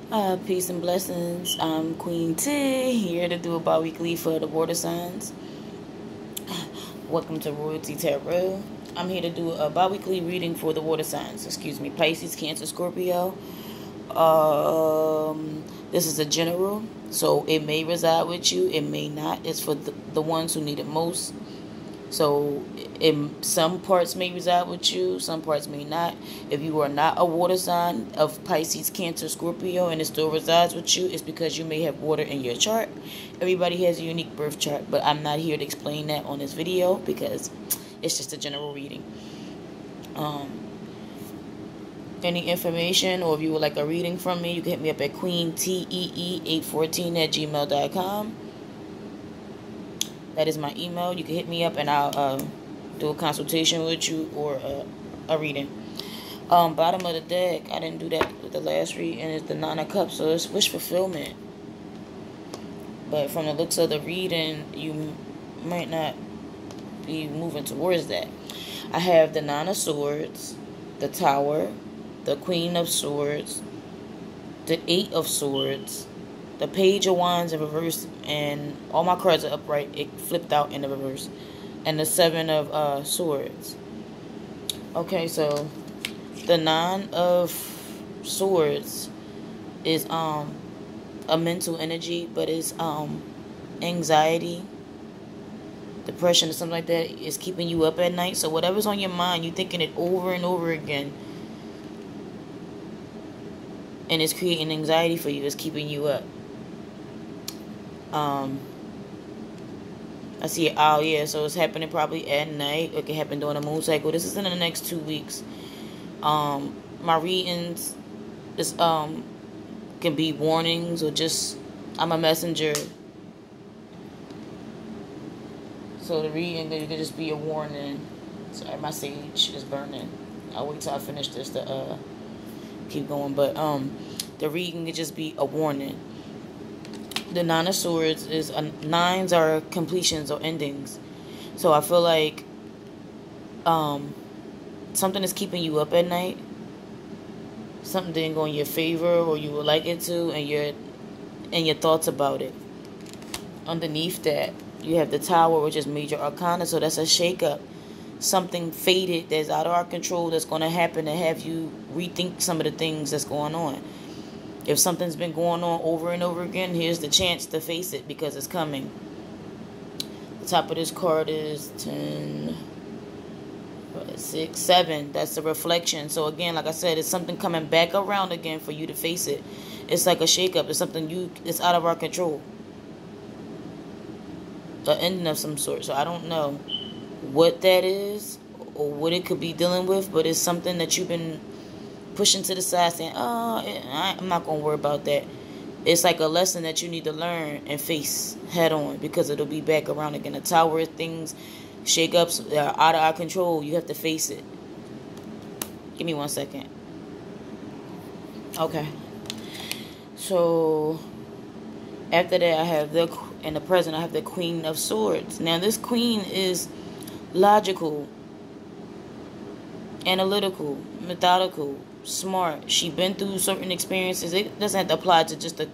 Peace and blessings. I'm Queen T, here to do a bi-weekly for the water signs. Welcome to Royalty Tarot. I'm here to do a bi-weekly reading for the water signs. Pisces, Cancer, Scorpio. This is a general, so it may reside with you, it may not. It's for the ones who need it most. So some parts may reside with you, some parts may not. If you are not a water sign of Pisces, Cancer, Scorpio, and it still resides with you, it's because you may have water in your chart. Everybody has a unique birth chart, but I'm not here to explain that on this video because it's just a general reading. Any information, or if you would like a reading from me, you can hit me up at queentee814@gmail.com. That is my email. You can hit me up and I'll do a consultation with you or a reading. Bottom of the deck, I didn't do that with the last reading, it's the Nine of Cups, so it's wish fulfillment. But from the looks of the reading, you might not be moving towards that. I have the Nine of Swords, the Tower, the Queen of Swords, the Eight of Swords, the Page of Wands in reverse, and all my cards are upright. It flipped out in the reverse. And the Seven of Swords. Okay, so the Nine of Swords is a mental energy, but it's anxiety, depression, or something like that is keeping you up at night. So whatever's on your mind, you're thinking it over and over again, and it's creating anxiety for you. It's keeping you up. I see it. Oh, yeah. So it's happening probably at night. It can happen during a moon cycle. This is in the next 2 weeks. My readings is can be warnings or just I'm a messenger. So the reading could just be a warning. Sorry, my sage is burning. I'll wait till I finish this to keep going. But the reading could just be a warning. The Nine of Swords is nines are completions or endings. So I feel like something is keeping you up at night. Something didn't go in your favor, or you would like it to, and your thoughts about it. Underneath that, you have the Tower, which is major arcana. So that's a shakeup. Something faded that's out of our control that's going to happen to have you rethink some of the things that's going on. If something's been going on over and over again, here's the chance to face it because it's coming. The top of this card is 10, 6, 7. That's the reflection. So again, like I said, it's something coming back around again for you to face it. It's like a shakeup. It's something it's out of our control. The ending of some sort. So I don't know what that is or what it could be dealing with, but it's something that you've been pushing to the side, saying, I'm not going to worry about that. It's like a lesson that you need to learn and face head on because it'll be back around again. The Tower, things, shake-ups that are out of our control. You have to face it. Give me 1 second. Okay. So, after that, I have in the present, I have the Queen of Swords. Now, this queen is logical, analytical, methodical, smart. She been through certain experiences. It doesn't have to apply to just a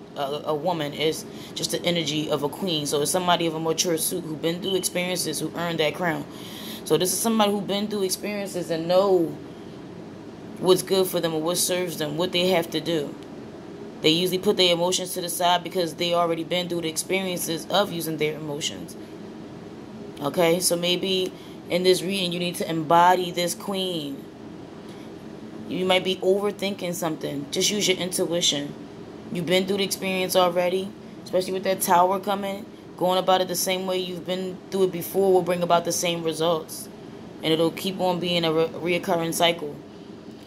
woman. It's just the energy of a queen. So it's somebody of a mature suit who been through experiences, who earned that crown. So this is somebody who been through experiences and know what's good for them or what serves them, what they have to do. They usually put their emotions to the side because they already been through the experiences of using their emotions. Okay, so maybe in this reading you need to embody this queen. You might be overthinking something. Just use your intuition. You've been through the experience already, especially with that Tower coming. Going about it the same way you've been through it before will bring about the same results. And it'll keep on being a reoccurring cycle.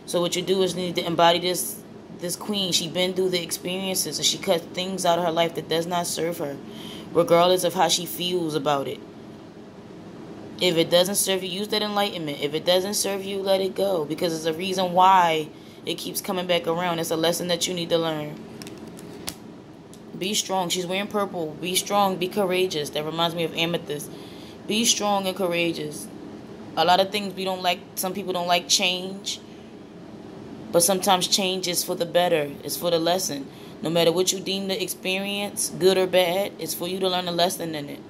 So what you do is you need to embody this queen. She's been through the experiences and she cut things out of her life that does not serve her, regardless of how she feels about it. If it doesn't serve you, use that enlightenment. If it doesn't serve you, let it go. Because there's a reason why it keeps coming back around. It's a lesson that you need to learn. Be strong. She's wearing purple. Be strong. Be courageous. That reminds me of amethyst. Be strong and courageous. A lot of things we don't like. Some people don't like change. But sometimes change is for the better. It's for the lesson. No matter what you deem the experience, good or bad, it's for you to learn a lesson in it.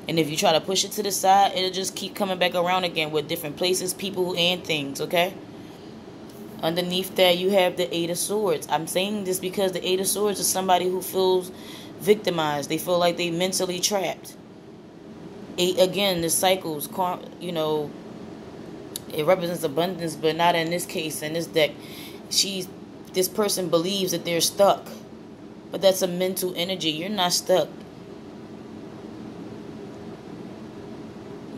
And if you try to push it to the side, it'll just keep coming back around again with different places, people, and things, okay? Underneath that, you have the Eight of Swords. I'm saying this because the Eight of Swords is somebody who feels victimized. They feel like they mentally trapped. Eight, again, the cycles, you know, it represents abundance, but not in this case. In this deck, this person believes that they're stuck. But that's a mental energy. You're not stuck.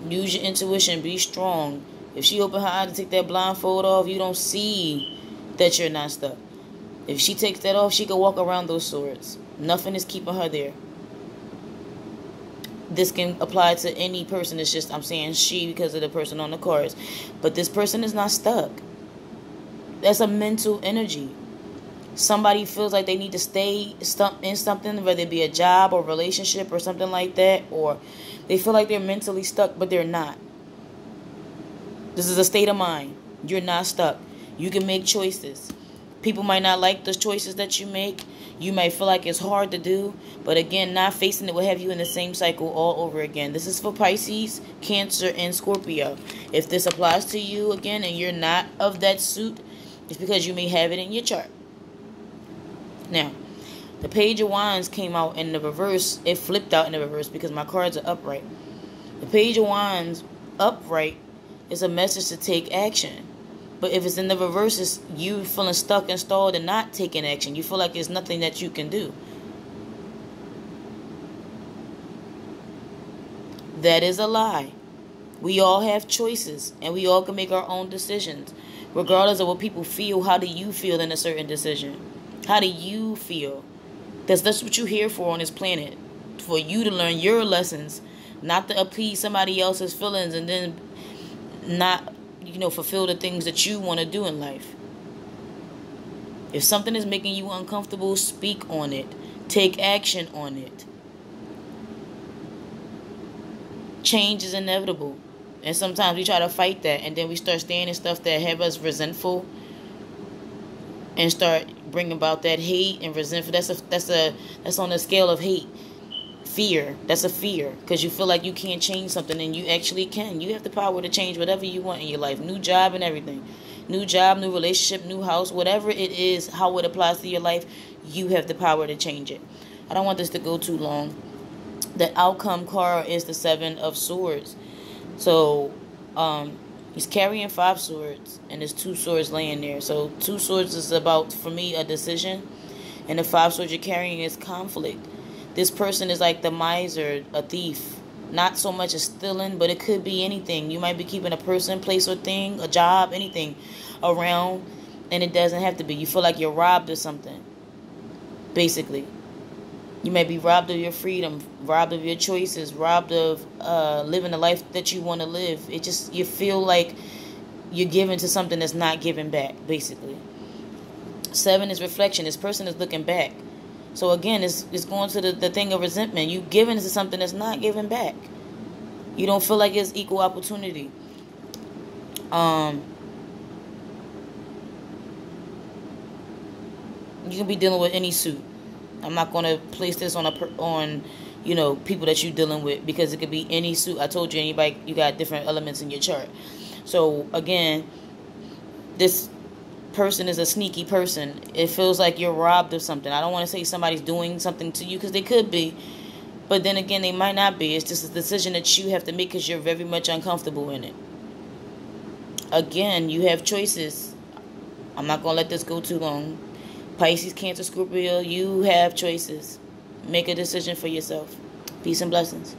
Use your intuition. Be strong. If she open her eye to take that blindfold off, you don't see that you're not stuck. If she takes that off, she can walk around those swords. Nothing is keeping her there. This can apply to any person. It's just I'm saying she because of the person on the cards. But this person is not stuck. That's a mental energy. Somebody feels like they need to stay stuck in something, whether it be a job or relationship or something like that, or they feel like they're mentally stuck, but they're not. This is a state of mind. You're not stuck. You can make choices. People might not like the choices that you make. You might feel like it's hard to do. But again, not facing it will have you in the same cycle all over again. This is for Pisces, Cancer, and Scorpio. If this applies to you again and you're not of that suit, it's because you may have it in your chart. Now, the Page of Wands came out in the reverse. It flipped out in the reverse because my cards are upright. The Page of Wands upright is a message to take action. But if it's in the reverse, it's you feeling stuck and stalled and not taking action. You feel like there's nothing that you can do. That is a lie. We all have choices and we all can make our own decisions. Regardless of what people feel, how do you feel in a certain decision? How do you feel? That's what you're here for on this planet. For you to learn your lessons. Not to appease somebody else's feelings and then not, fulfill the things that you want to do in life. If something is making you uncomfortable, speak on it. Take action on it. Change is inevitable. And sometimes we try to fight that. And then we start staying in stuff that have us resentful. And start bringing about that hate and resentful. That's on the scale of hate. Fear. That's a fear. Because you feel like you can't change something. And you actually can. You have the power to change whatever you want in your life. New job and everything. New job, new relationship, new house. Whatever it is, how it applies to your life. You have the power to change it. I don't want this to go too long. The outcome card is the Seven of Swords. So, he's carrying 5 swords. And there's 2 swords laying there. So, 2 swords is about, for me, a decision. And the 5 swords you're carrying is conflict. This person is like the miser, a thief. Not so much as stealing, but it could be anything. You might be keeping a person, place, or thing, a job, anything around. And it doesn't have to be. You feel like you're robbed of something. Basically. You may be robbed of your freedom, robbed of your choices, robbed of living the life that you want to live. You feel like you're giving to something that's not giving back, basically. 7 is reflection. This person is looking back. So again, it's going to the thing of resentment. You giving to something that's not giving back. You don't feel like it's equal opportunity. You can be dealing with any suit. I'm not going to place this on people that you're dealing with because it could be any suit. I told you, anybody, you got different elements in your chart. So again, this person is a sneaky person. It feels like you're robbed of something. I don't want to say somebody's doing something to you because they could be, but then again, they might not be. It's just a decision that you have to make because you're very much uncomfortable in it. Again, you have choices. I'm not going to let this go too long. Pisces, Cancer, Scorpio, you have choices. Make a decision for yourself. Peace and blessings.